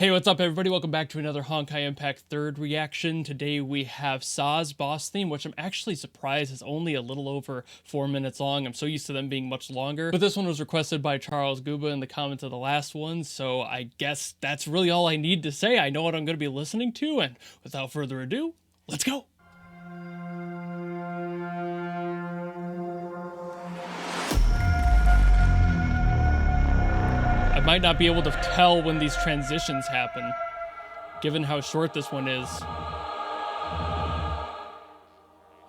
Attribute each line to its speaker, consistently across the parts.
Speaker 1: Hey, what's up everybody? Welcome back to another Honkai Impact 3rd reaction. Today we have Saw's boss theme, which I'm actually surprised is only a little over 4 minutes long. I'm so used to them being much longer. But this one was requested by Charles Guba in the comments of the last one, so I guess that's really all I need to say. I know what I'm going to be listening to, and without further ado, let's go! I might not be able to tell when these transitions happen, given how short this one is.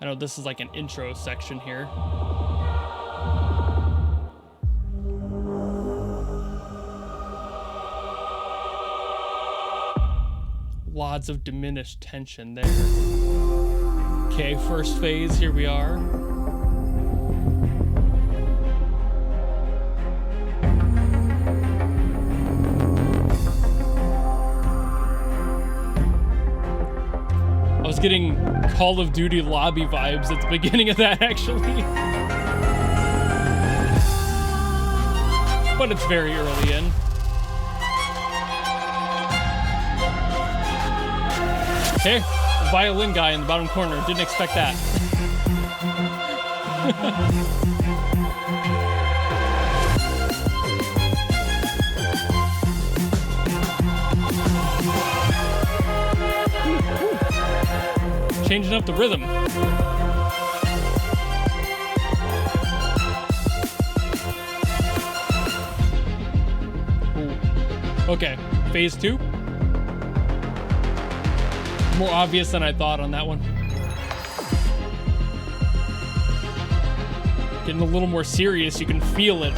Speaker 1: I know this is like an intro section here. Lots of diminished tension there. Okay, first phase, here we are. I was getting Call of Duty lobby vibes at the beginning of that, actually. But it's very early in. Okay, the violin guy in the bottom corner. Didn't expect that. Changing up the rhythm. Ooh. Okay, phase 2. More obvious than I thought on that one. Getting a little more serious, you can feel it.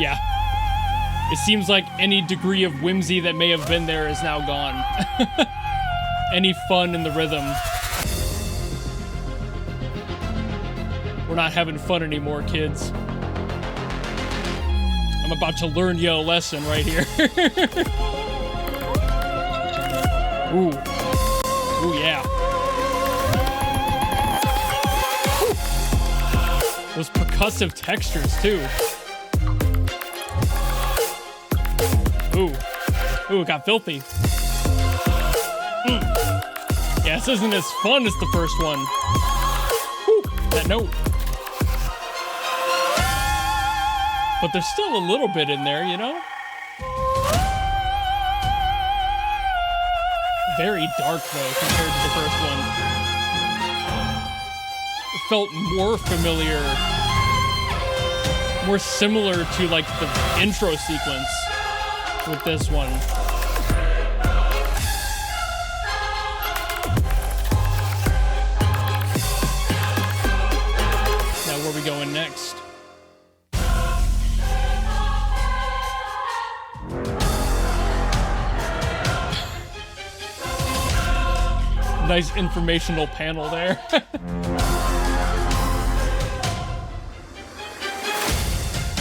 Speaker 1: Yeah. It seems like any degree of whimsy that may have been there is now gone. Any fun in the rhythm. We're not having fun anymore, kids. I'm about to learn you a lesson right here. Ooh. Ooh, yeah. Ooh. Those percussive textures, too. Ooh. Ooh, it got filthy. Yeah, this isn't as fun as the first one. Whew, that note. But there's still a little bit in there, you know? Very dark, though, compared to the first one. It felt more familiar. More similar to, like, the intro sequence with this one. Now where are we going next? Nice informational panel there.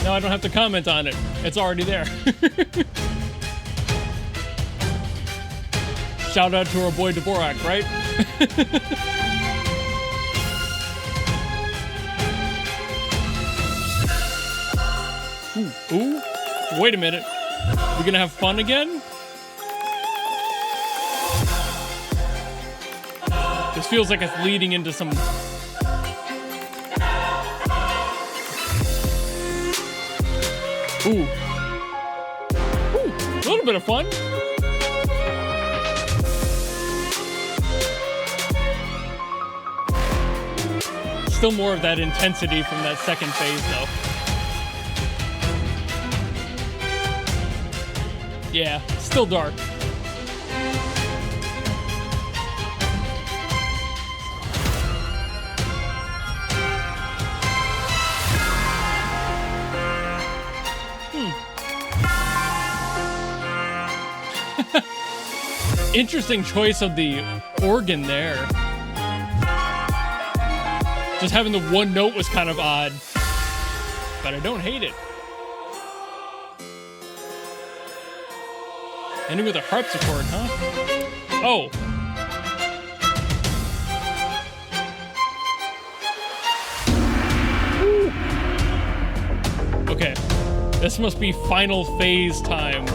Speaker 1: No, I don't have to comment on it. It's already there. Shout out to our boy Dvorak, right? Ooh, ooh. Wait a minute. We gonna have fun again? This feels like it's leading into some... Ooh. Ooh, a little bit of fun. Still more of that intensity from that second phase, though. Yeah, still dark. Interesting choice of the organ there. Just having the one note was kind of odd, but I don't hate it. Ending with a harpsichord, huh? Oh. Okay. This must be final phase time.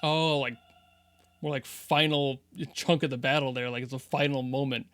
Speaker 1: Oh, like more like final chunk of the battle there, like it's a final moment.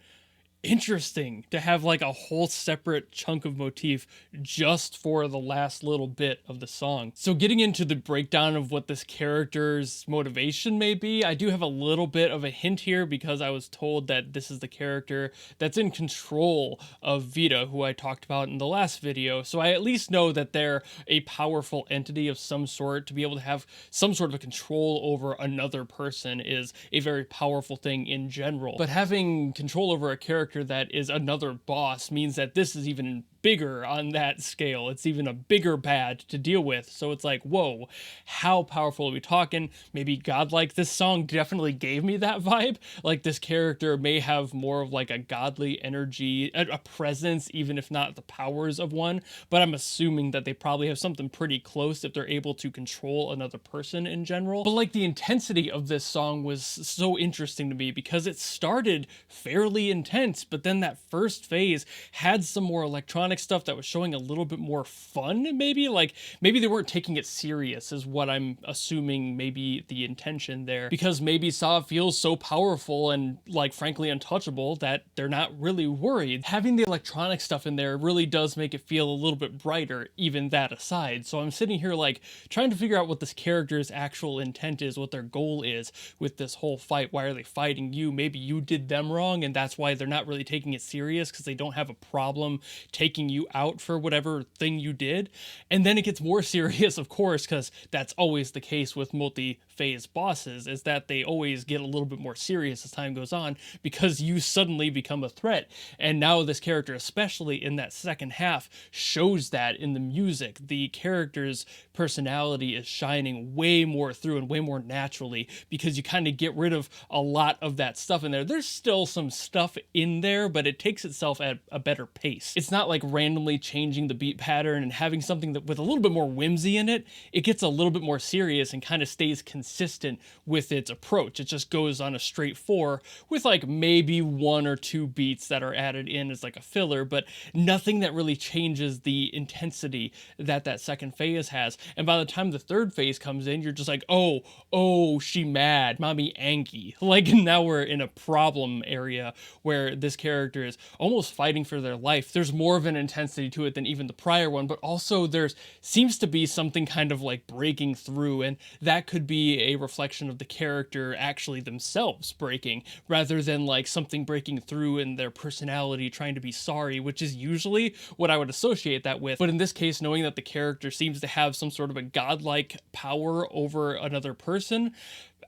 Speaker 1: Interesting to have like a whole separate chunk of motif just for the last little bit of the song. So getting into the breakdown of what this character's motivation may be, I do have a little bit of a hint here because I was told that this is the character that's in control of Vita, who I talked about in the last video. So I at least know that they're a powerful entity of some sort. To be able to have some sort of a control over another person is a very powerful thing in general. But having control over a character that is another boss means that this is even bigger on that scale. It's even a bigger bad to deal with. So it's like, whoa, how powerful are we talking? Maybe godlike. This song definitely gave me that vibe. Like this character may have more of like a godly energy, a presence, even if not the powers of one. But I'm assuming that they probably have something pretty close if they're able to control another person in general. But like the intensity of this song was so interesting to me because it started fairly intense, but then that first phase had some more electronic stuff that was showing a little bit more fun, maybe they weren't taking it serious is what I'm assuming maybe the intention there, because maybe Saw feels so powerful and like frankly untouchable that they're not really worried. Having the electronic stuff in there really does make it feel a little bit brighter, even that aside. So I'm sitting here like trying to figure out what this character's actual intent is, what their goal is with this whole fight. Why are they fighting you? Maybe you did them wrong and that's why they're not really taking it serious, because they don't have a problem taking you out for whatever thing you did. And then it gets more serious, of course, because that's always the case with multi-phase bosses, is that they always get a little bit more serious as time goes on because you suddenly become a threat. And now this character, especially in that second half, shows that in the music. The character's personality is shining way more through and way more naturally because you kind of get rid of a lot of that stuff in there. There's still some stuff in there, but it takes itself at a better pace. It's not like randomly changing the beat pattern and having something that with a little bit more whimsy in it. It gets a little bit more serious and kind of stays consistent with its approach. It just goes on a straight 4 with like maybe 1 or 2 beats that are added in as like a filler, but nothing that really changes the intensity that that second phase has. And by the time the third phase comes in, you're just like, oh, she mad, mommy angry. Like now we're in a problem area where this character is almost fighting for their life. There's more of an intensity to it than even the prior one, but also there's seems to be something kind of like breaking through, and that could be a reflection of the character actually themselves breaking, rather than like something breaking through in their personality trying to be sorry, which is usually what I would associate that with. But in this case, knowing that the character seems to have some sort of a godlike power over another person,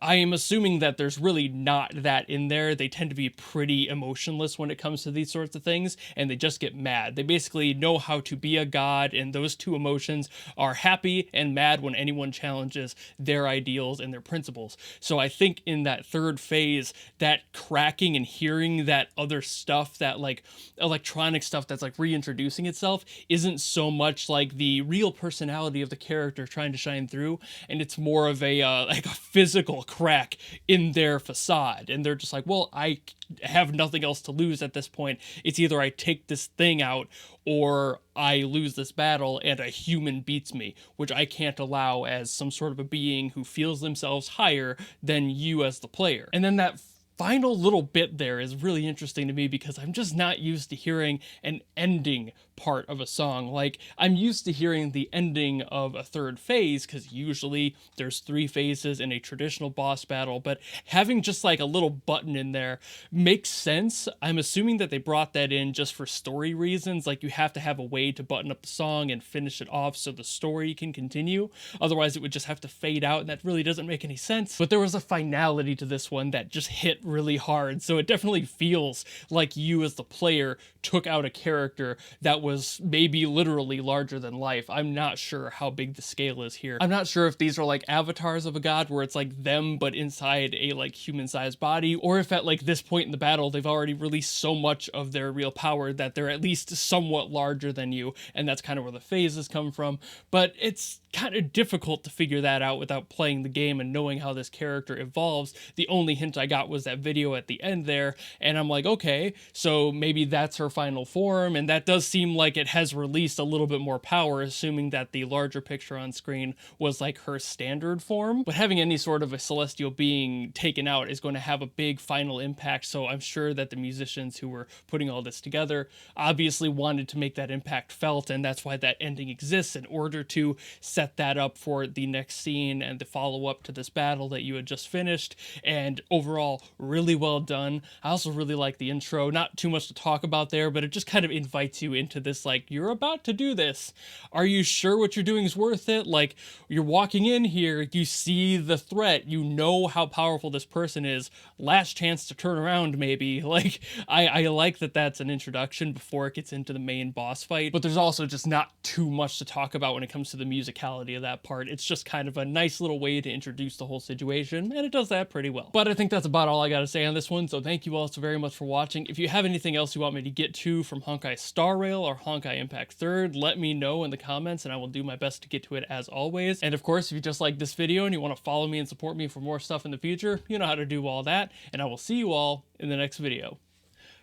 Speaker 1: I am assuming that there's really not that in there. They tend to be pretty emotionless when it comes to these sorts of things, and they just get mad. They basically know how to be a god, and those two emotions are happy and mad when anyone challenges their ideals and their principles. So I think in that third phase, that cracking and hearing that other stuff, that like electronic stuff that's like reintroducing itself, isn't so much like the real personality of the character trying to shine through, and it's more of a like a physical crack in their facade, and they're just like, well, I have nothing else to lose at this point. It's either I take this thing out or I lose this battle and a human beats me, which I can't allow as some sort of a being who feels themselves higher than you as the player. And then that final little bit there is really interesting to me because I'm just not used to hearing an ending part of a song. Like, I'm used to hearing the ending of a third phase because usually there's 3 phases in a traditional boss battle, but having just like a little button in there makes sense. I'm assuming that they brought that in just for story reasons. Like, you have to have a way to button up the song and finish it off so the story can continue. Otherwise it would just have to fade out, and that really doesn't make any sense. But there was a finality to this one that just hit really hard, so it definitely feels like you as the player took out a character that was maybe literally larger than life. I'm not sure how big the scale is here. I'm not sure if these are like avatars of a god where it's like them but inside a like human-sized body, or if at like this point in the battle they've already released so much of their real power that they're at least somewhat larger than you, and that's kind of where the phases come from. But it's kind of difficult to figure that out without playing the game and knowing how this character evolves. The only hint I got was that that video at the end there, and I'm like, okay, so maybe that's her final form, and that does seem like it has released a little bit more power, assuming that the larger picture on screen was like her standard form. But having any sort of a celestial being taken out is going to have a big final impact, so I'm sure that the musicians who were putting all this together obviously wanted to make that impact felt, and that's why that ending exists, in order to set that up for the next scene and the follow-up to this battle that you had just finished. And overall, really well done. I also really like the intro. Not too much to talk about there, but it just kind of invites you into this, like, you're about to do this. Are you sure what you're doing is worth it? Like, you're walking in here, you see the threat, you know how powerful this person is. Last chance to turn around, maybe. Like, I like that that's an introduction before it gets into the main boss fight, but there's also just not too much to talk about when it comes to the musicality of that part. It's just kind of a nice little way to introduce the whole situation, and it does that pretty well. But I think that's about all I gotta say on this one, so thank you all so very much for watching. If you have anything else you want me to get to from Honkai Star Rail or Honkai Impact 3rd, let me know in the comments, and I will do my best to get to it as always. And of course, if you just like this video and you want to follow me and support me for more stuff in the future, you know how to do all that, and I will see you all in the next video.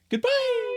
Speaker 1: Goodbye!